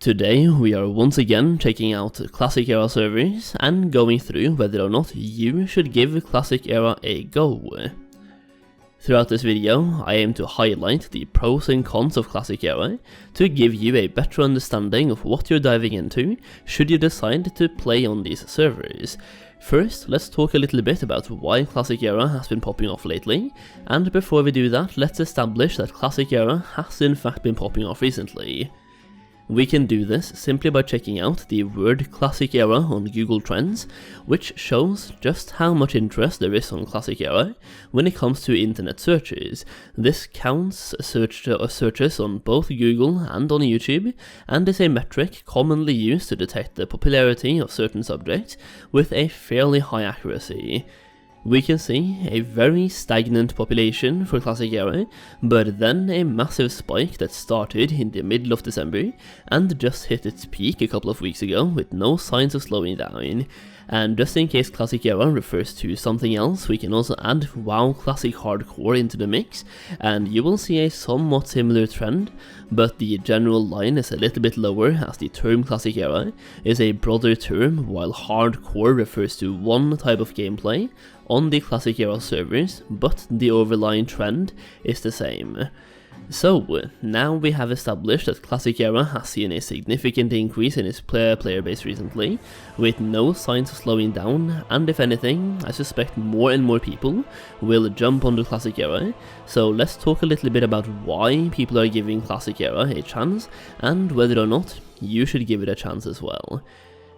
Today we are once again checking out Classic Era servers and going through whether or not you should give Classic Era a go. Throughout this video, I aim to highlight the pros and cons of Classic Era to give you a better understanding of what you're diving into should you decide to play on these servers. First, let's talk a little bit about why Classic Era has been popping off lately, and before we do that, let's establish that Classic Era has in fact been popping off recently. We can do this simply by checking out the word Classic Era on Google Trends, which shows just how much interest there is on Classic Era when it comes to internet searches. This counts searches on both Google and on YouTube, and is a metric commonly used to detect the popularity of certain subjects with a fairly high accuracy. We can see a very stagnant population for Classic Era, but then a massive spike that started in the middle of December and just hit its peak a couple of weeks ago with no signs of slowing down. And just in case Classic Era refers to something else, we can also add WoW Classic Hardcore into the mix, and you will see a somewhat similar trend, but the general line is a little bit lower as the term Classic Era is a broader term, while Hardcore refers to one type of gameplay on the Classic Era servers, but the overlying trend is the same. So, now we have established that Classic Era has seen a significant increase in its player base recently, with no signs of slowing down, and if anything, I suspect more and more people will jump onto Classic Era, so let's talk a little bit about why people are giving Classic Era a chance, and whether or not you should give it a chance as well.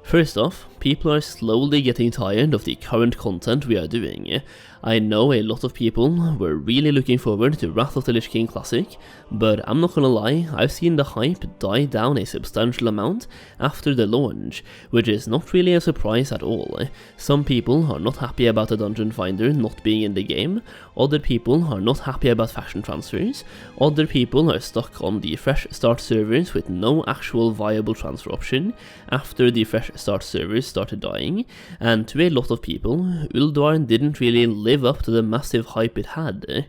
First off, people are slowly getting tired of the current content we are doing. I know a lot of people were really looking forward to Wrath of the Lich King Classic, but I'm not gonna lie, I've seen the hype die down a substantial amount after the launch, which is not really a surprise at all. Some people are not happy about the Dungeon Finder not being in the game, other people are not happy about faction transfers, other people are stuck on the Fresh Start servers with no actual viable transfer option after the Fresh Start servers started dying, and to a lot of people, Ulduar didn't really live up to the massive hype it had.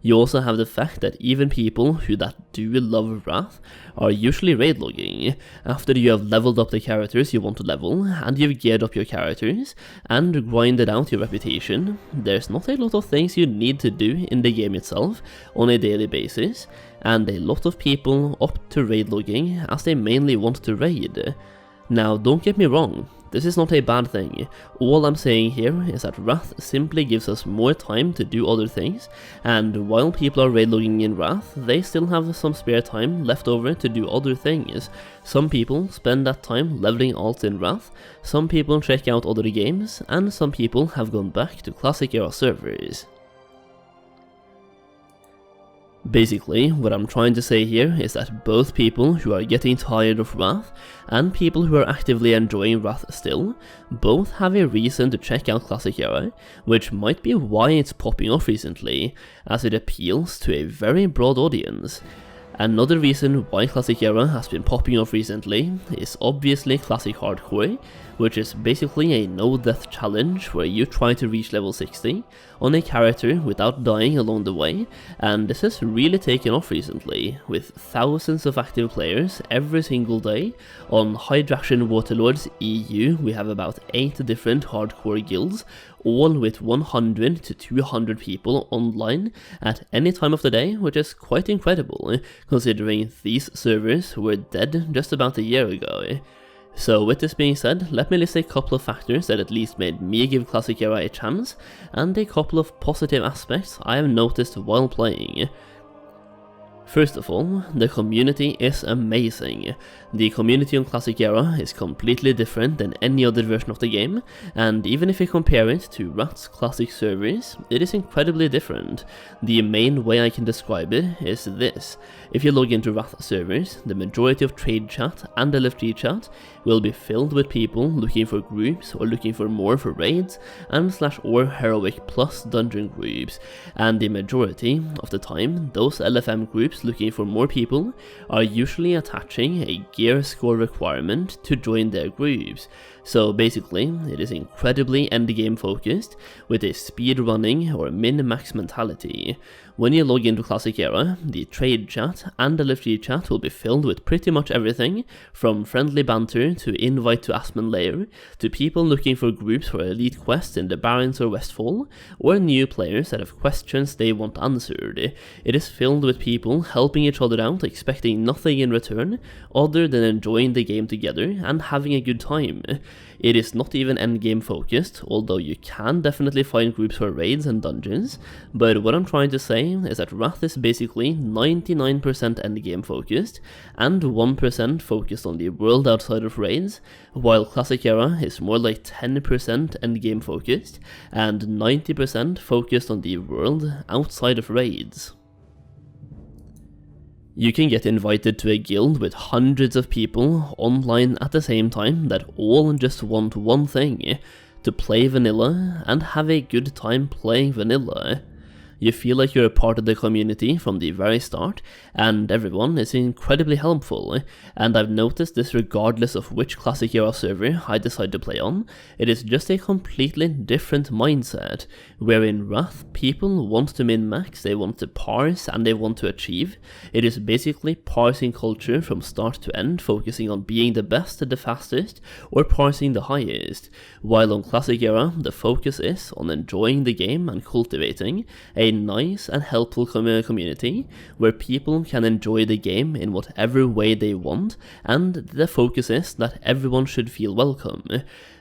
You also have the fact that even people who do love Wrath are usually raid logging. After you have leveled up the characters you want to level, and you've geared up your characters, and grinded out your reputation, there's not a lot of things you need to do in the game itself on a daily basis, and a lot of people opt to raid logging as they mainly want to raid. Now, don't get me wrong, this is not a bad thing. All I'm saying here is that Wrath simply gives us more time to do other things, and while people are raid logging in Wrath, they still have some spare time left over to do other things. Some people spend that time leveling alts in Wrath, some people check out other games, and some people have gone back to Classic Era servers. Basically, what I'm trying to say here is that both people who are getting tired of Wrath and people who are actively enjoying Wrath still, both have a reason to check out Classic Era, which might be why it's popping off recently, as it appeals to a very broad audience. Another reason why Classic Era has been popping off recently is obviously Classic Hardcore, which is basically a no-death challenge where you try to reach level 60 on a character without dying along the way, and this has really taken off recently, with thousands of active players every single day. On Hydraction Waterlords EU we have about 8 different hardcore guilds, all with 100 to 200 people online at any time of the day, which is quite incredible, considering these servers were dead just about a year ago. So with this being said, let me list a couple of factors that at least made me give Classic Era a chance, and a couple of positive aspects I have noticed while playing. First of all, the community is amazing. The community on Classic Era is completely different than any other version of the game, and even if you compare it to Wrath's classic servers, it is incredibly different. The main way I can describe it is this: if you log into Wrath servers, the majority of trade chat and LFG chat will be filled with people looking for groups or looking for more for raids and /or heroic plus dungeon groups, and the majority of the time those LFM groups looking for more people are usually attaching a gear score requirement to join their groups. So basically, it is incredibly endgame focused, with a speedrunning or min-max mentality. When you log into Classic Era, the trade chat and the live feed chat will be filled with pretty much everything, from friendly banter to invite to Aspen Lair, to people looking for groups for elite quests in the Barrens or Westfall, or new players that have questions they want answered. It is filled with people helping each other out, expecting nothing in return, other than enjoying the game together and having a good time. It is not even endgame focused, although you can definitely find groups for raids and dungeons, but what I'm trying to say is that Wrath is basically 99% endgame focused, and 1% focused on the world outside of raids, while Classic Era is more like 10% endgame focused, and 90% focused on the world outside of raids. You can get invited to a guild with hundreds of people online at the same time that all just want one thing: to play vanilla and have a good time playing vanilla. You feel like you're a part of the community from the very start, and everyone is incredibly helpful, and I've noticed this regardless of which Classic Era server I decide to play on. It is just a completely different mindset, where in Wrath people want to min-max, they want to parse, and they want to achieve. It is basically parsing culture from start to end, focusing on being the best, the fastest, or parsing the highest, while on Classic Era the focus is on enjoying the game and cultivating a nice and helpful community where people can enjoy the game in whatever way they want, and the focus is that everyone should feel welcome.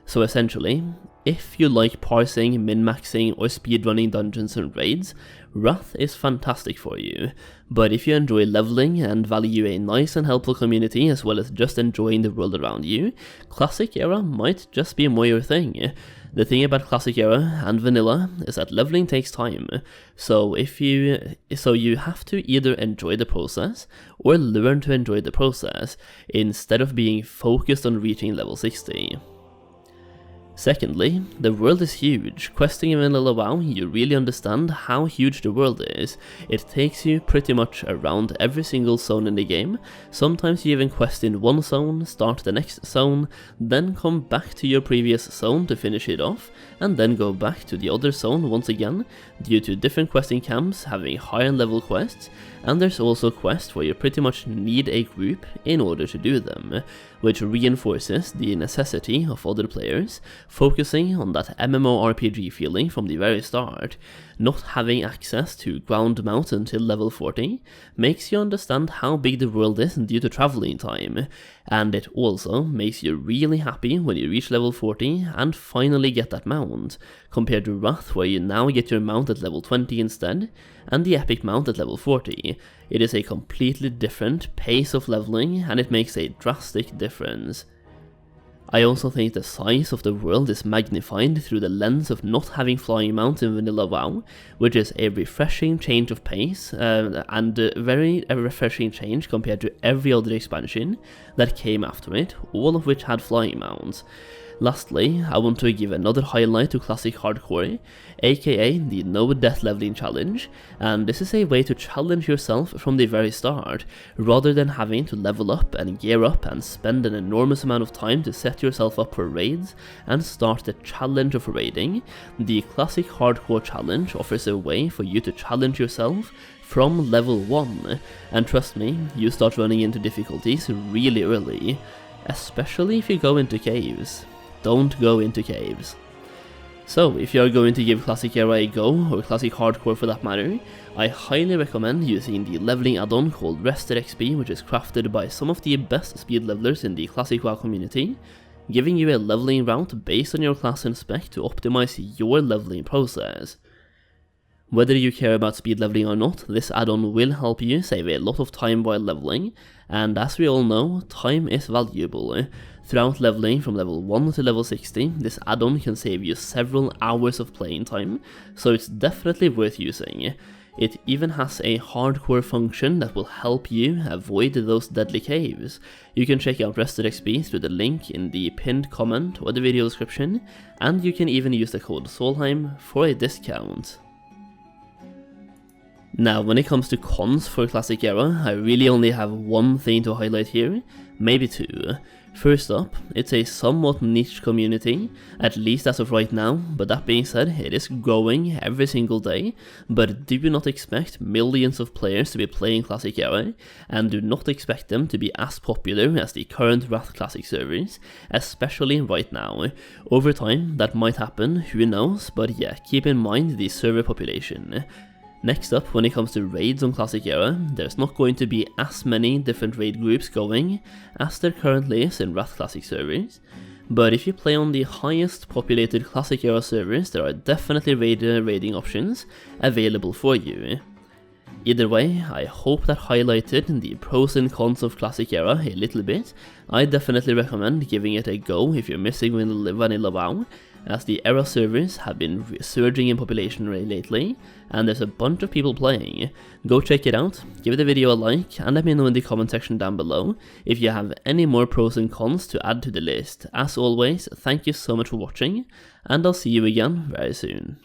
So essentially, if you like parsing, min-maxing, or speedrunning dungeons and raids, Wrath is fantastic for you. But if you enjoy leveling and value a nice and helpful community as well as just enjoying the world around you, Classic Era might just be more your thing. The thing about Classic Era and Vanilla is that leveling takes time, so you have to either enjoy the process or learn to enjoy the process, instead of being focused on reaching level 60. Secondly, the world is huge. Questing in Vanilla WoW, you really understand how huge the world is. It takes you pretty much around every single zone in the game. Sometimes you even quest in one zone, start the next zone, then come back to your previous zone to finish it off, and then go back to the other zone once again, due to different questing camps having higher level quests, and there's also quests where you pretty much need a group in order to do them, which reinforces the necessity of other players focusing on that MMORPG feeling from the very start. Not having access to ground mount until level 40 makes you understand how big the world is due to traveling time, and it also makes you really happy when you reach level 40 and finally get that mount, compared to Wrath where you now get your mount at level 20 instead, and the epic mount at level 40. It is a completely different pace of leveling, and it makes a drastic difference. I also think the size of the world is magnified through the lens of not having flying mounts in Vanilla WoW, which is a refreshing change of pace, and a very refreshing change compared to every other expansion that came after it, all of which had flying mounts. Lastly, I want to give another highlight to Classic Hardcore, aka the No Death Leveling Challenge, and this is a way to challenge yourself from the very start, rather than having to level up and gear up and spend an enormous amount of time to set yourself up for raids and start the challenge of raiding. The Classic Hardcore Challenge offers a way for you to challenge yourself from level 1, and trust me, you start running into difficulties really early, especially if you go into caves. Don't go into caves. So, if you are going to give Classic Era a go, or Classic Hardcore for that matter, I highly recommend using the leveling add-on called RestedXP, which is crafted by some of the best speed levelers in the Classic WoW community, giving you a leveling route based on your class and spec to optimize your leveling process. Whether you care about speed leveling or not, this add-on will help you save a lot of time while leveling, and as we all know, time is valuable. Throughout leveling from level 1 to level 60, this add-on can save you several hours of playing time, so it's definitely worth using. It even has a hardcore function that will help you avoid those deadly caves. You can check out RestedXP through the link in the pinned comment or the video description, and you can even use the code Solheim for a discount. Now, when it comes to cons for Classic Era, I really only have one thing to highlight here, maybe two. First up, it's a somewhat niche community, at least as of right now, but that being said, it is growing every single day, but do not expect millions of players to be playing Classic Era, and do not expect them to be as popular as the current Wrath Classic servers, especially right now. Over time, that might happen, who knows, but yeah, keep in mind the server population. Next up, when it comes to raids on Classic Era, there's not going to be as many different raid groups going as there currently is in Wrath Classic servers, but if you play on the highest populated Classic Era servers, there are definitely raiding options available for you. Either way, I hope that highlighted the pros and cons of Classic Era a little bit. I definitely recommend giving it a go if you're missing Vanilla WoW, as the Era servers have been surging in population lately, and there's a bunch of people playing. Go check it out, give the video a like, and let me know in the comment section down below if you have any more pros and cons to add to the list. As always, thank you so much for watching, and I'll see you again very soon.